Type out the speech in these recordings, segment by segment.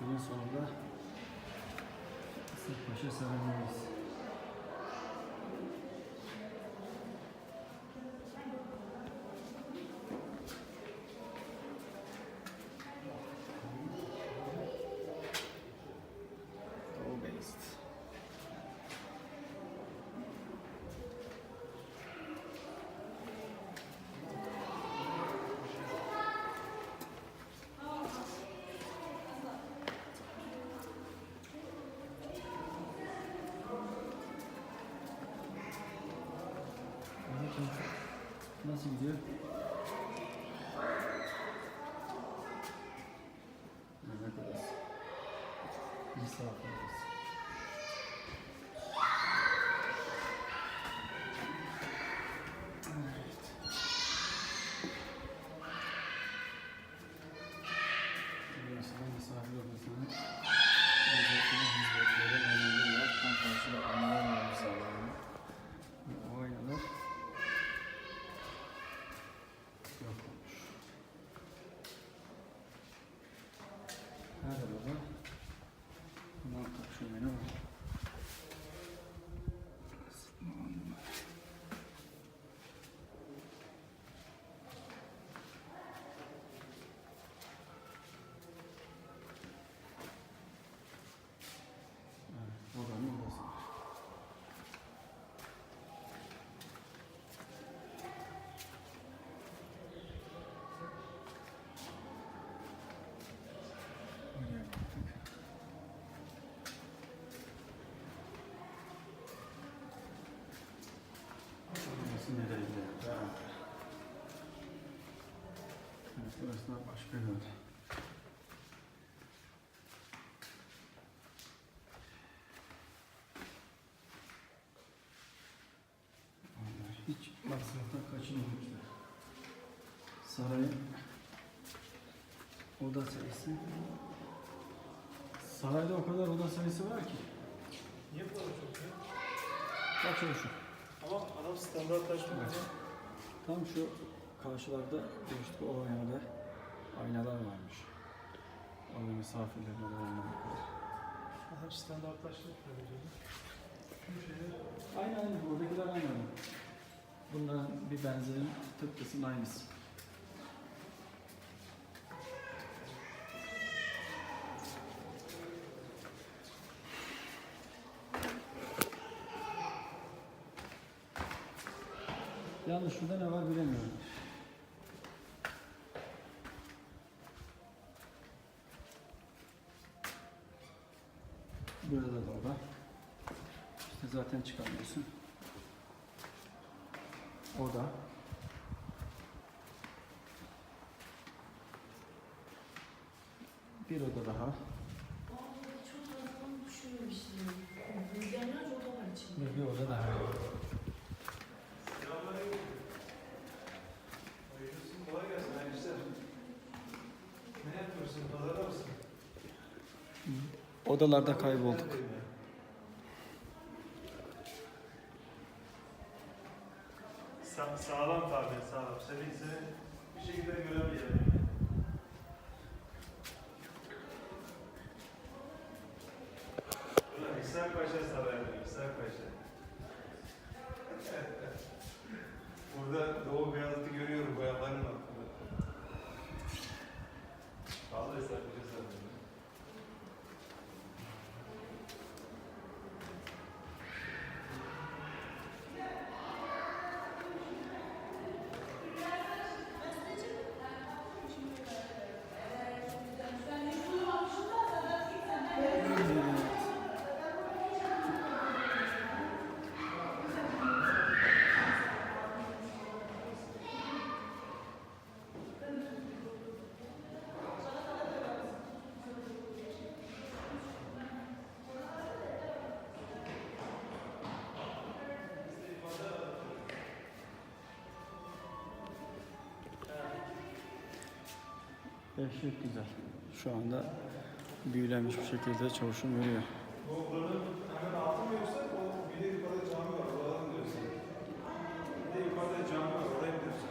günün sonunda Sırpaşa Sarayı'ndayız. Doğu Beyazıt. Nasıl gidiyor? Ne kadar? Misafiriz. Evet. Burası da misafir odasının hizmetleri önemli. Tam karşıda anılar var misafirlerin. O aynalar yok olmuş. Her arada muhakkak şömine var. Evet, odanın odası var. Oraya baktık. Burası nereye gidiyor? Evet, burası da başka bir oda. Onlar hiç masraftan kaçınmamışlar. Sarayın oda sayısı. Sarayda o kadar oda sayısı var ki. Niye bu kadar çok ya? Kaç oluşu? Ama adam standartlaşmıyor. Evet. Tam şu karşılarda işte o aynalar, aynalar varmış. Orada misafirlerin odalarına bakıyor. Adam standartlaştırıyor. Şu şeyler Aynen buradakiler aynı. Bunların bir benzerinin tıpkısının aynısı. Yalnız şurada ne var bilemiyorum. Burada da oda. İşte zaten çıkamıyorsun. Oda. Bir oda daha. Çok fazla düşünmemiştim. Milyonlarca oda var içinde. Bir oda daha. selamünaleyküm. Hayırlısı, kolay gelsin. Hayırlı işler. Ne yapıyorsun? Pazarda mısın? Odalarda kaybolduk. Sağlam tabi, sağlam. Seni bir şekilde göremeyelim. Ulan İhsan Paşa Sarayı, İhsan Paşa. Burada Doğu Beyazıt'ı görüyorum boyaların altında. Vallahi İhsan Paşa Sarayı. Dehşet güzel. Şu anda büyülenmiş bir şekilde çavuşum yürüyor. Bu buranın hemen altı mı yoksa o bir de yukarıda cami var, oradan mı diyorsun? Bir de yukarıda cami var, oraya mı diyorsun?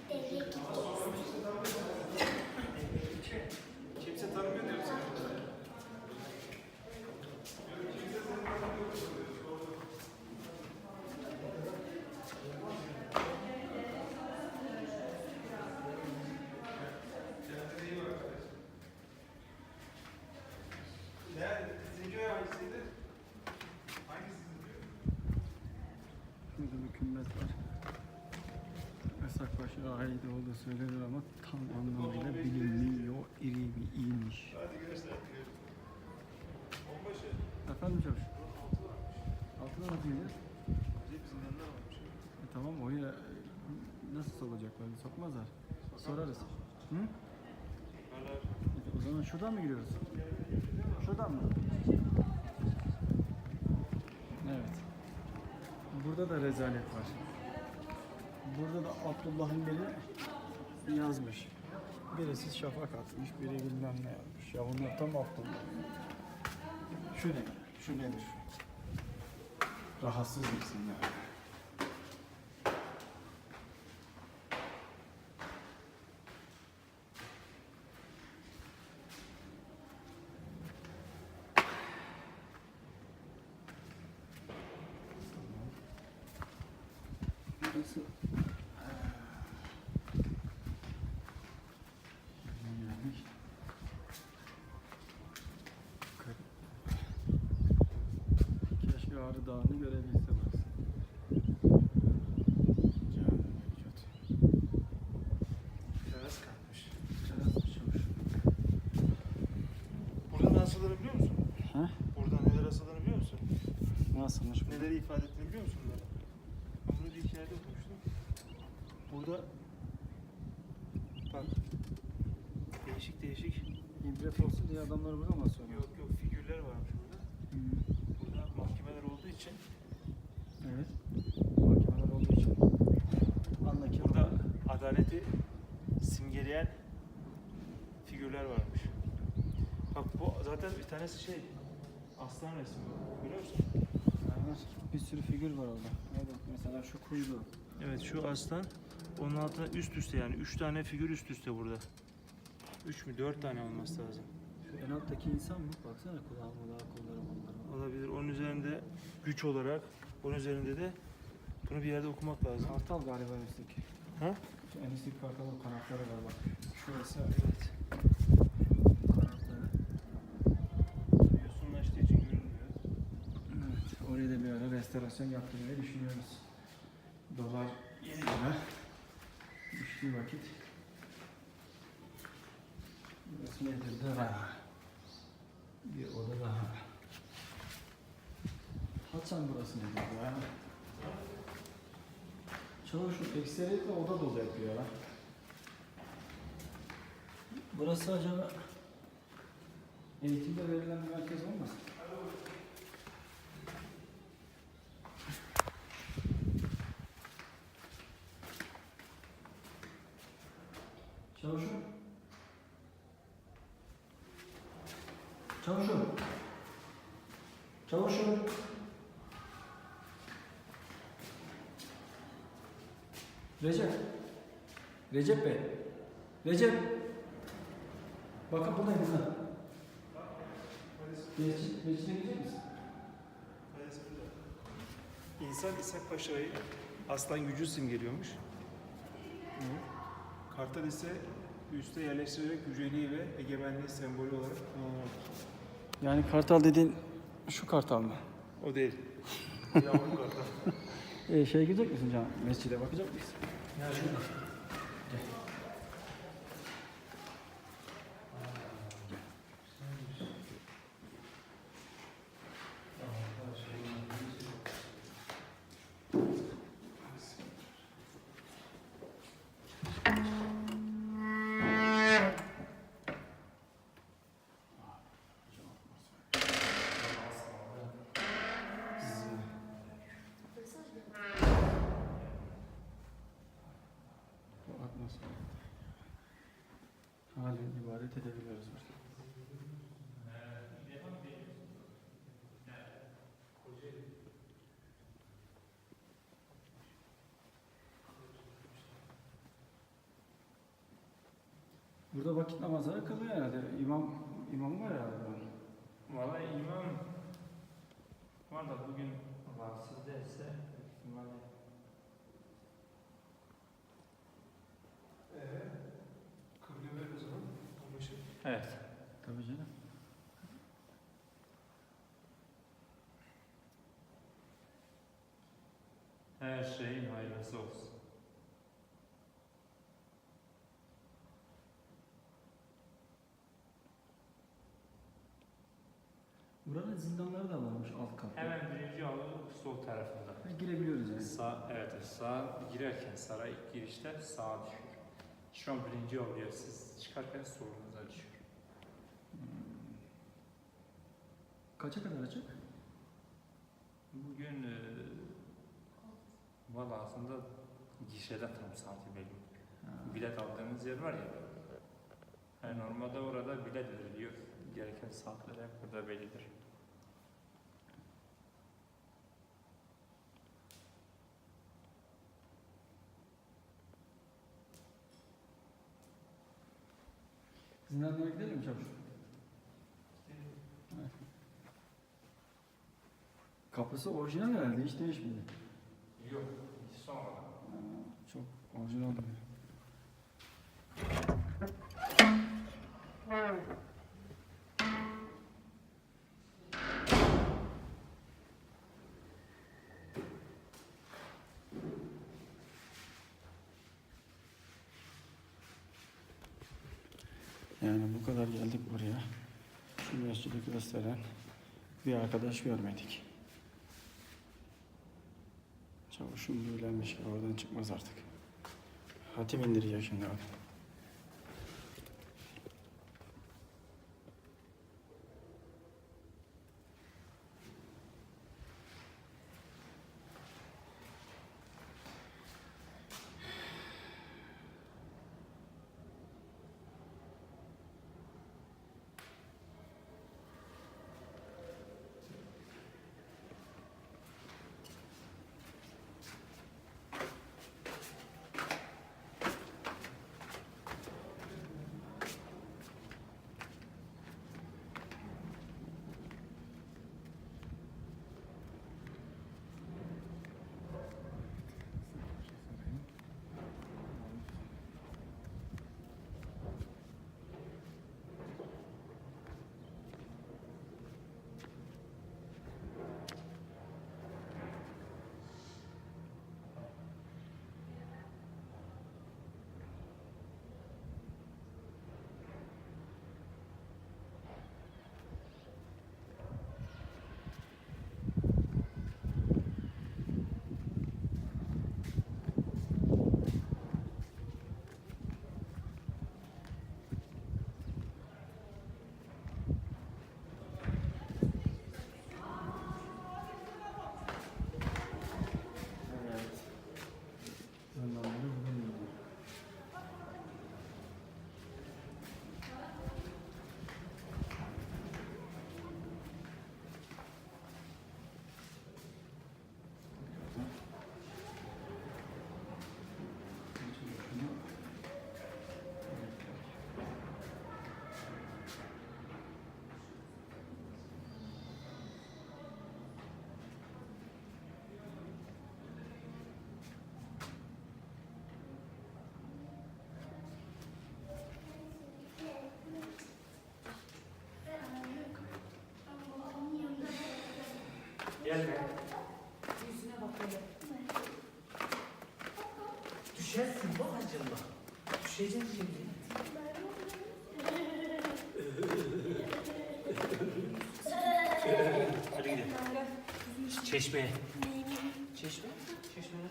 Devlet Burada bir kümbet var. Esakbaşı ait olduğu söylenir ama tam anlamıyla bilinmiyor. İri bir iyiymiş. Hadi gençler. 15'e. Efendim çavuş? Altına nasıl gideceğiz? Bizim yanına varmış. Tamam oraya nasıl olacaklar? Sokmazlar. Sorarız. Hı? Hala O zaman şuradan mı giriyoruz? Şuradan mı? Evet. Burada da rezalet var. Burada da Abdullah'ın biri yazmış. Birisi şafak atmış, biri bilmem ne yazmış. Ya bunlar tam Abdullah. Şu ne? Şu nedir? Rahatsız mısın ya? Nasıl? Keşke Ağrı Dağı'nı görebilse burası. Cami mevcut. teras kalkmış. Teras çavuş. Burada nasıl asıldığını biliyor musun? Ha? Burada neler asıldığını biliyor musun? Nasılmış bu? Neleri ifade ettiğini biliyor musun bunları? Ben bunu bir hikayede okumuştum. Burada bak değişik değişik İbret olsun diye adamları burada mı asıyorlar? yok figürler varmış burada. Burada mahkemeler olduğu için Evet. Mahkemeler olduğu için. Andaki burada adaleti simgeleyen figürler varmış. Bak bu zaten bir tanesi şey aslan resmi biliyor musun? var. Bir sürü figür var orada. Evet, mesela şu kuyruğu. Evet şu aslan onun altına üst üste yani 3 tane figür üst üste burada. 3 mü 4 tane olması lazım. Şu en alttaki insan mı? Baksana kulağı mulağı, kolları molları. Olabilir. Onun üzerinde güç olarak, onun üzerinde de bunu bir yerde okumak lazım. Kartal galiba en üstteki. Ha? Şu en üstteki kartalın kanatları var bak. Şurası Evet. kanatları. Yosunlaştığı için görünmüyor. Evet, oraya da bir ara restorasyon yaptırmayı düşünüyoruz. Dolar 7 lira. Düştüğü vakit. Burası nedir? Dara. Bir oda daha. Haçan burası nedir ya? Çavuşun ekseriyetle oda dolu yapıyor ya. Burası acaba eğitimde verilen bir merkez olmasın? Çavuşum. Çavuşum. Çavuşum. Recep. Recep Bey. Recep. Bakın buradayım burada. Meclise gidecek misin? İnsan İshak Paşa'yı aslan gücü simgeliyormuş. Kartal ise üste yerleştirerek yüceliği ve egemenliği sembolü olarak kullanılmaktadır. Yani kartal dediğin şu kartal mı? O değil. Yavru kartal. Şeye gidecek misin Can? Mescide bakacak mıyız? Yani Şurada. Gel. Bu atmosfer. Halen ibadet edebiliyoruz burada. Burada vakit namazları kılıyor herhalde. İmam var herhalde. Vallahi imam var da bugün rahatsız değilse ihtimalle. Kıble ver o zaman. Evet. Tabii canım. Her şeyin hayırlısı olsun. Buranın zindanları da varmış alt katta. Hemen birinci avlu sol tarafında. Ha, girebiliyoruz yani. Sağ, evet, sağ girerken saray ilk girişte sağa düşüyor. Şu an birinci avluya siz çıkarken solunuza düşüyor. Kaça kadar açık? Bugün valla aslında gişede tam saati belli. Bilet aldığınız yer var ya. Yani normalde orada bilet veriliyor. Gereken saatler burada bellidir. Zindanlara gidelim mi çavuş? Evet. Kapısı orijinal herhalde, hiç değişmedi. Yok, sonra. Çok orijinal duruyor. Yani bu kadar geldik buraya. Şu mescidi gösteren bir arkadaş görmedik. Çavuşum böylemiş ki oradan çıkmaz artık. Hatim indirecek şimdi adam. Gelme. Yüzüne bak hele. Düşersin babacığım bak. Düşeceksin şimdi. Hadi gidelim. Çeşmeye. Çeşme? Çeşmeye.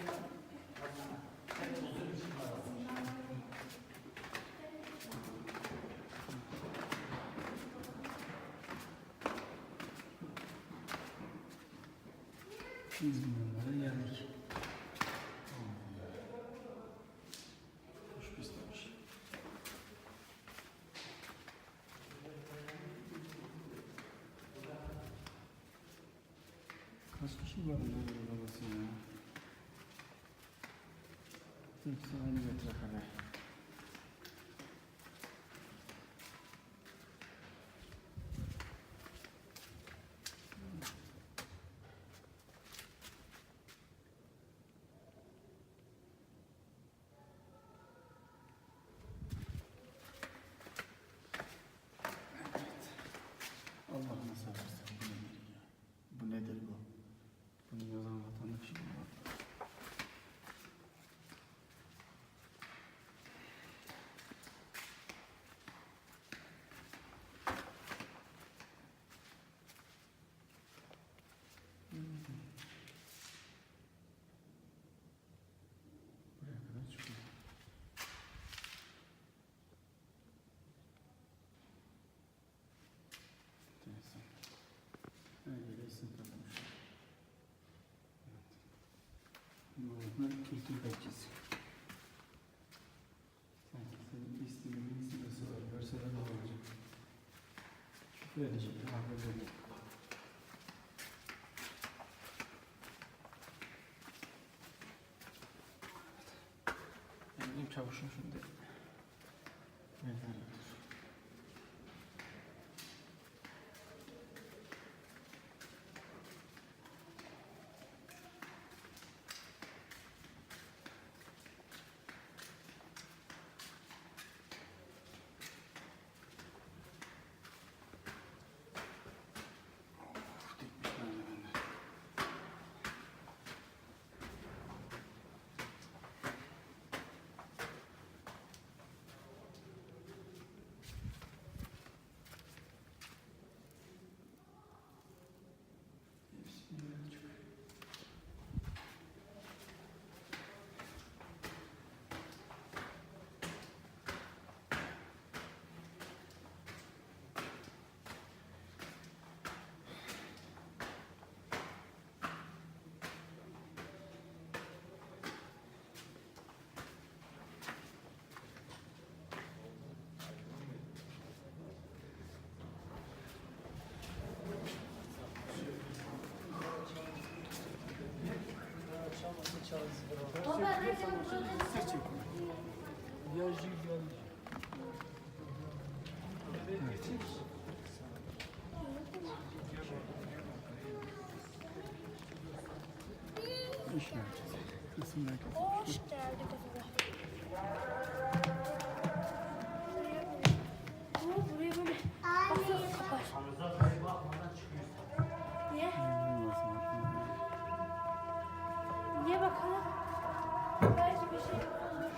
İzmir'e geldik. Hoş pislemiş. Kaç kişi var burada babası ya? Hepsi aynı metrekare. Allah'ına seversen bu nedir ya? Bu nedir bu? Bunu yazan vatandaş mı var? Bunlar kültür bekçisi. Sanki senin istediğin sırası var. Görseler ne olacak? Küfür edecek. Ahmet öyle. Benim çavuşum şimdi. Meydanıdır. Dikmiş merdivenler. İş merkezi. Resim merkezi. Hoş geldik kızlar. Buraya böyle basıp kapar. Niye? Niye bakalım? Belki bir şey olur.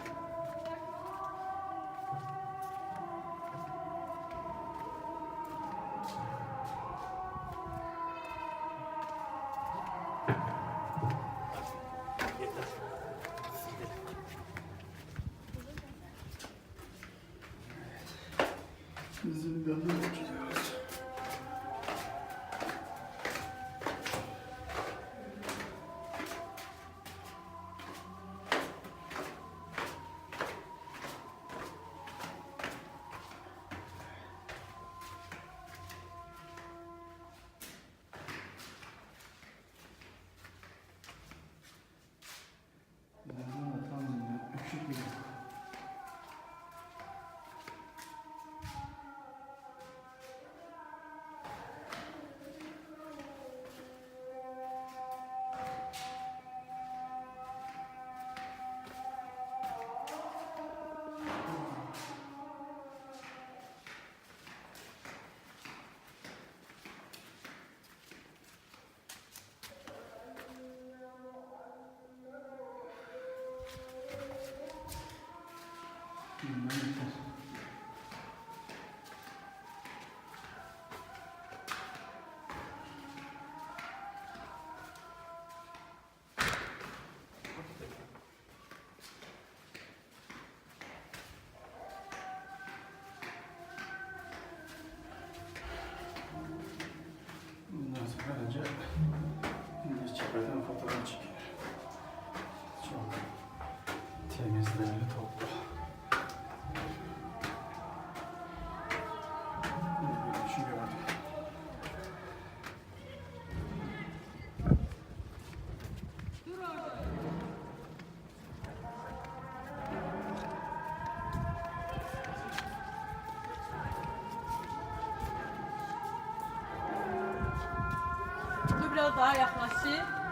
Bizim bir yanına gidiyoruz. Tam küçük bir Bundan sonra önce çıkardan fotoğraf çekilir. Çok temizlerle topla. Bir şey gördüm. Dur biraz daha yaklaşayım.